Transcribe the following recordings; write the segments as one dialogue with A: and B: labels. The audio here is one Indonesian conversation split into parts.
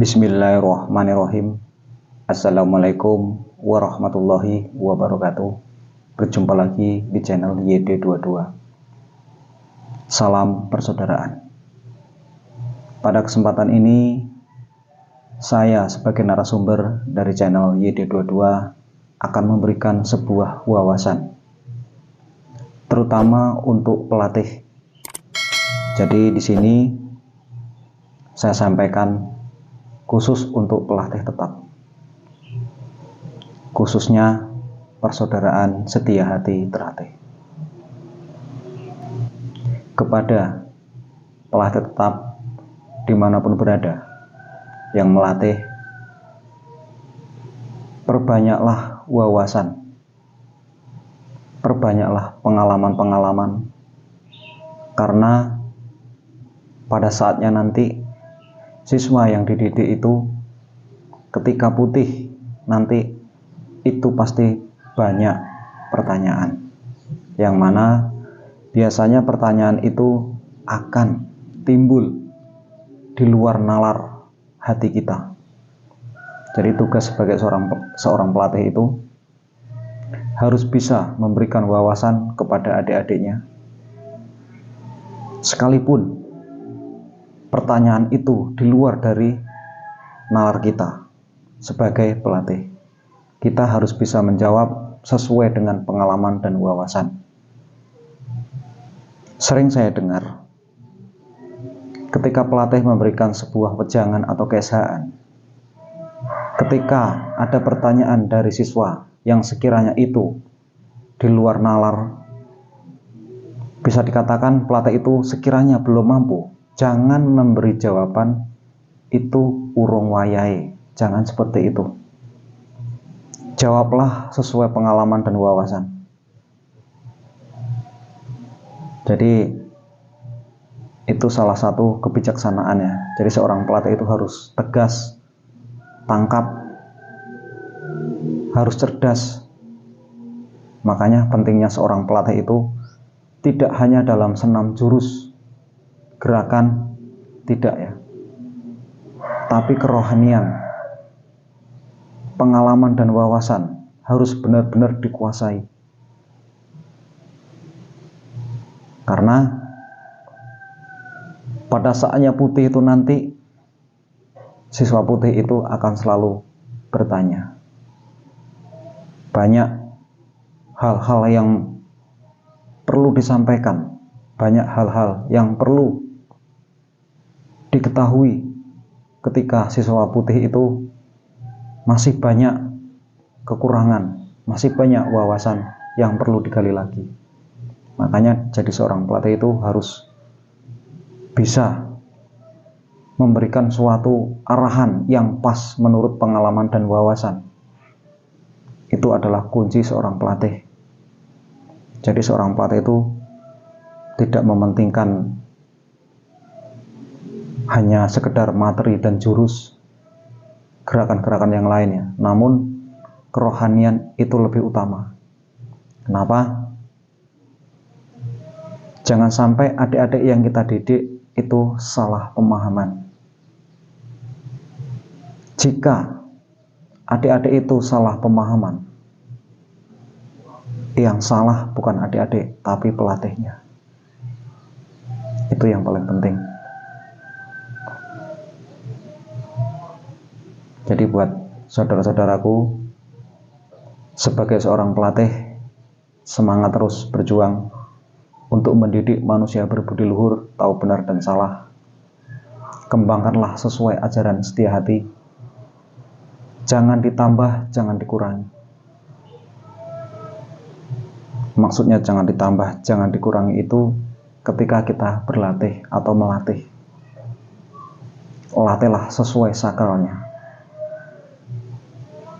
A: Bismillahirrahmanirrahim. Assalamualaikum warahmatullahi wabarakatuh. Berjumpa lagi di channel YD22. Salam persaudaraan. Pada kesempatan ini, saya sebagai narasumber dari channel YD22 akan memberikan sebuah wawasan, terutama untuk pelatih. Jadi di sini saya sampaikan khusus untuk pelatih tetap, khususnya persaudaraan setia hati terlatih. Kepada pelatih tetap dimanapun berada yang melatih, perbanyaklah wawasan, perbanyaklah pengalaman-pengalaman, karena pada saatnya nanti siswa yang dididik itu ketika putih nanti itu pasti banyak pertanyaan, yang mana biasanya pertanyaan itu akan timbul di luar nalar hati kita. Jadi tugas sebagai seorang pelatih itu harus bisa memberikan wawasan kepada adik-adiknya, sekalipun pertanyaan itu di luar dari nalar kita. Sebagai pelatih, kita harus bisa menjawab sesuai dengan pengalaman dan wawasan. Sering saya dengar ketika pelatih memberikan sebuah wejangan atau keesaan, ketika ada pertanyaan dari siswa yang sekiranya itu di luar nalar, bisa dikatakan pelatih itu sekiranya belum mampu, jangan memberi jawaban itu urung wayahe. Jangan seperti itu. Jawablah sesuai pengalaman dan wawasan. Jadi itu salah satu kebijaksanaannya. Jadi seorang pelatih itu harus tegas, tangkap, harus cerdas. Makanya pentingnya seorang pelatih itu tidak hanya dalam senam jurus, gerakan, tidak ya, tapi kerohanian, pengalaman dan wawasan harus benar-benar dikuasai. Karena pada saatnya putih itu nanti siswa putih itu akan selalu bertanya. Banyak hal-hal yang perlu disampaikan, banyak hal-hal yang perlu diketahui ketika siswa putih itu masih banyak kekurangan, masih banyak wawasan yang perlu digali lagi. Makanya jadi seorang pelatih itu harus bisa memberikan suatu arahan yang pas menurut pengalaman dan wawasan. Itu adalah kunci seorang pelatih. Jadi seorang pelatih itu tidak mementingkan hanya sekedar materi dan jurus, gerakan-gerakan yang lainnya, namun kerohanian itu lebih utama. Kenapa? Jangan sampai adik-adik yang kita didik itu salah pemahaman. Jika adik-adik itu salah pemahaman, yang salah bukan adik-adik tapi pelatihnya. Itu yang paling penting. Jadi buat saudara-saudaraku, sebagai seorang pelatih, semangat terus berjuang untuk mendidik manusia berbudi luhur, tahu benar dan salah. Kembangkanlah sesuai ajaran setia hati. Jangan ditambah, jangan dikurangi. Maksudnya jangan ditambah, jangan dikurangi itu ketika kita berlatih atau melatih. Latihlah sesuai sakralnya.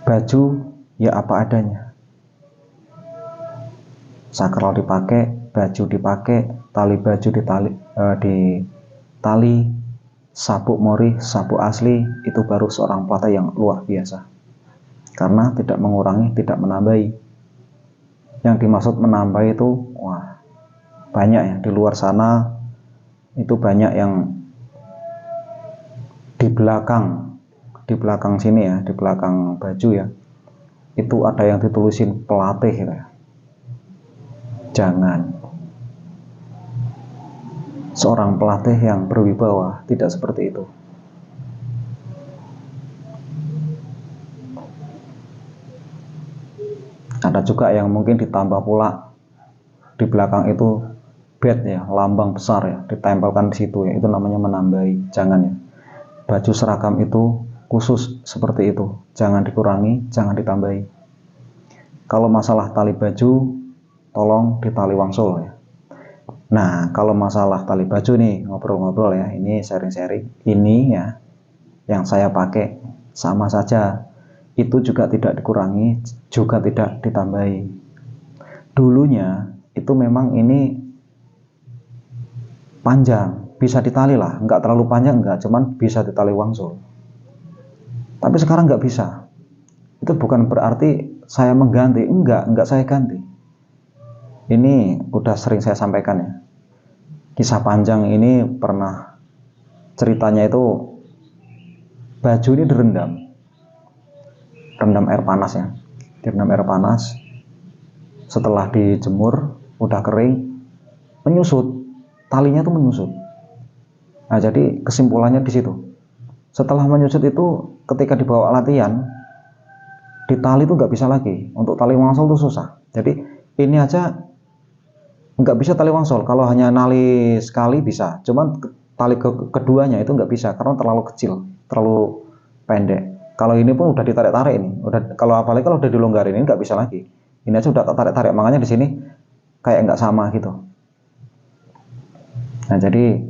A: Baju ya apa adanya. Sakral dipakai, baju dipakai, tali baju ditali, sabuk mori, sabuk asli, itu baru seorang pelatih yang luar biasa. Karena tidak mengurangi, tidak menambahi. Yang dimaksud menambah itu, wah, banyak ya di luar sana, itu banyak yang di belakang di belakang sini ya, di belakang baju ya, itu ada yang ditulisin pelatih ya. Jangan. Seorang pelatih yang berwibawa tidak seperti itu. Ada juga yang mungkin ditambah pula di belakang itu bed ya, lambang besar ya, ditempelkan di situ ya, itu namanya menambahi. Jangan ya. Baju seragam itu khusus seperti itu, jangan dikurangi, jangan ditambahi. Kalau masalah tali baju, tolong ditali wangsul ya. Nah, kalau masalah tali baju nih, ngobrol-ngobrol ya, ini sharing-sharing, ini ya yang saya pakai sama saja, itu juga tidak dikurangi, juga tidak ditambahi. Dulunya itu memang ini panjang, bisa ditali lah, nggak terlalu panjang, nggak, cuman bisa ditali wangsul. Tapi sekarang nggak bisa. Itu bukan berarti saya mengganti, enggak saya ganti. Ini udah sering saya sampaikan ya. Kisah panjang ini pernah, ceritanya itu baju ini direndam air panas ya, direndam air panas. Setelah dijemur udah kering, menyusut, talinya tuh menyusut. Nah, jadi kesimpulannya di situ. Setelah menyusut itu, ketika dibawa latihan, di tali itu nggak bisa lagi. Untuk tali wangsul tuh susah. Jadi ini aja nggak bisa tali wangsul. Kalau hanya nali sekali bisa, cuman tali keduanya itu nggak bisa karena terlalu kecil, terlalu pendek. Kalau ini pun udah ditarik-tarik ini, kalau apalagi kalau udah dilonggarin ini nggak bisa lagi. Ini aja udah tarik-tarik, makanya di sini kayak nggak sama gitu. Nah, jadi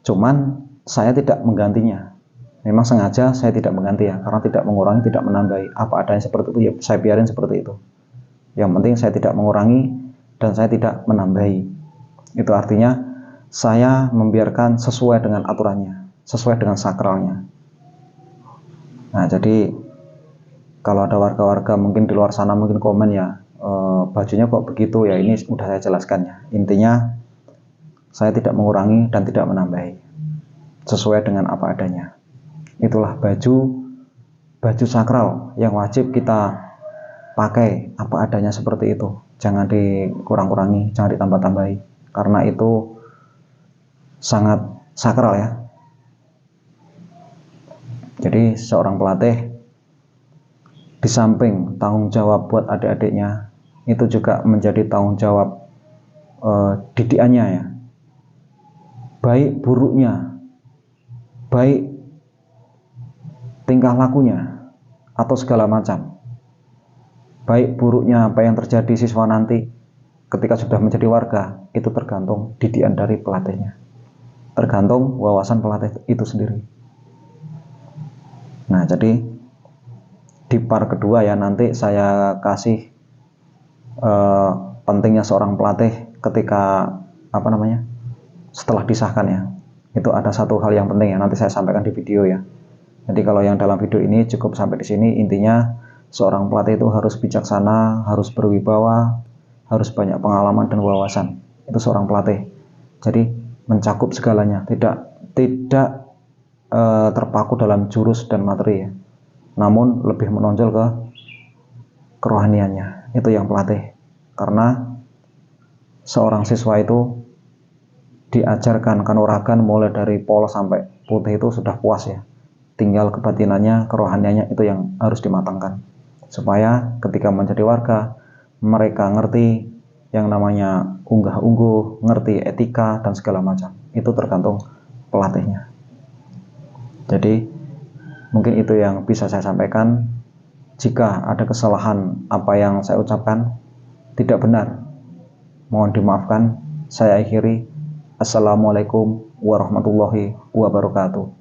A: cuman saya tidak menggantinya. Memang sengaja saya tidak mengganti ya, karena tidak mengurangi, tidak menambahi. Apa adanya seperti itu ya saya biarin seperti itu. Yang penting saya tidak mengurangi dan saya tidak menambahi. Itu artinya saya membiarkan sesuai dengan aturannya, sesuai dengan sakralnya. Nah, jadi kalau ada warga-warga mungkin di luar sana mungkin komen ya, bajunya kok begitu ya, ini sudah saya jelaskan ya. Intinya saya tidak mengurangi dan tidak menambahi, sesuai dengan apa adanya. Itulah baju sakral yang wajib kita pakai apa adanya seperti itu. Jangan dikurang-kurangi, jangan ditambah-tambahi, karena itu sangat sakral ya. Jadi seorang pelatih di samping tanggung jawab buat adik-adiknya, itu juga menjadi tanggung jawab didikannya ya. Baik buruknya, baik tingkah lakunya, atau segala macam. Baik buruknya apa yang terjadi siswa nanti ketika sudah menjadi warga, itu tergantung didikan dari pelatihnya, tergantung wawasan pelatih itu sendiri. Nah, jadi di part kedua ya, nanti saya kasih pentingnya seorang pelatih ketika setelah disahkan ya. Itu ada satu hal yang penting ya, nanti saya sampaikan di video ya. Jadi kalau yang dalam video ini cukup sampai di sini. Intinya seorang pelatih itu harus bijaksana, harus berwibawa, harus banyak pengalaman dan wawasan. Itu seorang pelatih. Jadi mencakup segalanya, tidak terpaku dalam jurus dan materi ya, namun lebih menonjol ke kerohaniannya. Itu yang pelatih, karena seorang siswa itu diajarkan kanuragan mulai dari polos sampai putih itu sudah puas ya, tinggal kebatinannya, kerohaniannya itu yang harus dimatangkan, supaya ketika menjadi warga mereka ngerti yang namanya unggah-ungguh, ngerti etika dan segala macam. Itu tergantung pelatihnya. Jadi mungkin itu yang bisa saya sampaikan. Jika ada kesalahan apa yang saya ucapkan tidak benar, mohon dimaafkan. Saya akhiri. Assalamualaikum warahmatullahi wabarakatuh.